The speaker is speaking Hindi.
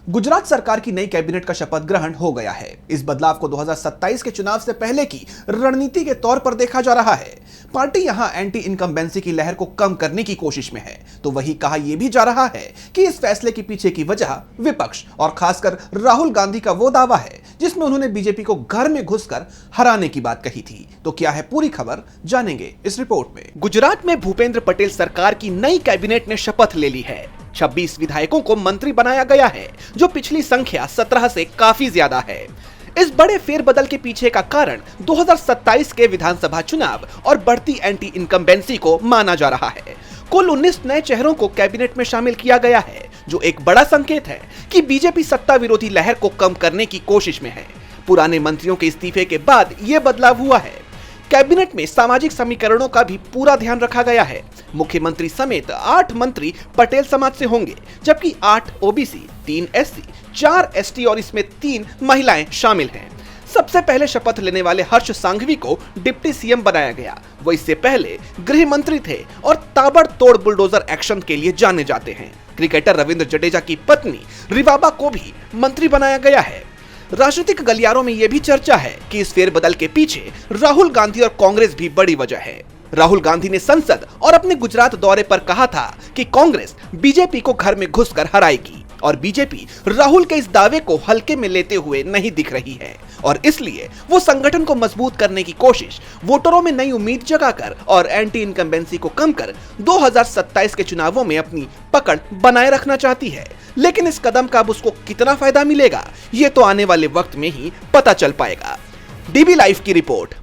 गुजरात सरकार की नई कैबिनेट का शपथ ग्रहण हो गया है। इस बदलाव को 2027 के चुनाव से पहले की रणनीति के तौर पर देखा जा रहा है। पार्टी यहां एंटी इनकम्बेंसी की लहर को कम करने की कोशिश में है, तो वही कहा यह भी जा रहा है कि इस फैसले के पीछे की वजह विपक्ष और खासकर राहुल गांधी का वो दावा है जिसमें उन्होंने बीजेपी को घर में घुसकर हराने की बात कही थी। तो क्या है पूरी खबर, जानेंगे इस रिपोर्ट में। गुजरात में भूपेंद्र पटेल सरकार की नई कैबिनेट ने शपथ ले ली है। 26 विधायकों को मंत्री बनाया गया है, जो पिछली संख्या 17 से काफी ज्यादा है। इस बड़े फेरबदल के पीछे का कारण 2027 के विधानसभा चुनाव और बढ़ती एंटी इनकम्बेंसी को माना जा रहा है। कुल 19 नए चेहरों को कैबिनेट में शामिल किया गया है, जो एक बड़ा संकेत है कि बीजेपी सत्ता विरोधी लहर को कम करने की कोशिश में है। पुराने मंत्रियों के इस्तीफे के बाद यह बदलाव हुआ है। कैबिनेट में सामाजिक समीकरणों का भी पूरा ध्यान रखा गया है। मुख्यमंत्री समेत 8 मंत्री पटेल समाज से होंगे, जबकि 8 ओबीसी, 3 एससी, 4 एसटी और इसमें 3 महिलाएं शामिल हैं। सबसे पहले शपथ लेने वाले हर्ष सांघवी को डिप्टी सीएम बनाया गया। वो इससे पहले गृह मंत्री थे और ताबड़तोड़ बुलडोजर एक्शन के लिए जाने जाते हैं। क्रिकेटर रविंद्र जडेजा की पत्नी रिवाबा को भी मंत्री बनाया गया है। राजनीतिक गलियारों में यह भी चर्चा है कि इस फेरबदल के पीछे राहुल गांधी और कांग्रेस भी बड़ी वजह है। राहुल गांधी ने संसद और अपने गुजरात दौरे पर कहा था कि कांग्रेस बीजेपी को घर में घुसकर हराएगी और बीजेपी राहुल के इस दावे को हल्के में लेते हुए नहीं दिख रही है और इसलिए वो संगठन को मजबूत करने की कोशिश, वोटरों में नई उम्मीद जगाकर और एंटी इनकम्बेंसी को कम कर 2027 के चुनावों में अपनी पकड़ बनाए रखना चाहती है। लेकिन इस कदम का अब उसको कितना फायदा मिलेगा, ये तो आने वाले वक्त में ही पता चल पाएगा। डीबी लाइव की रिपोर्ट।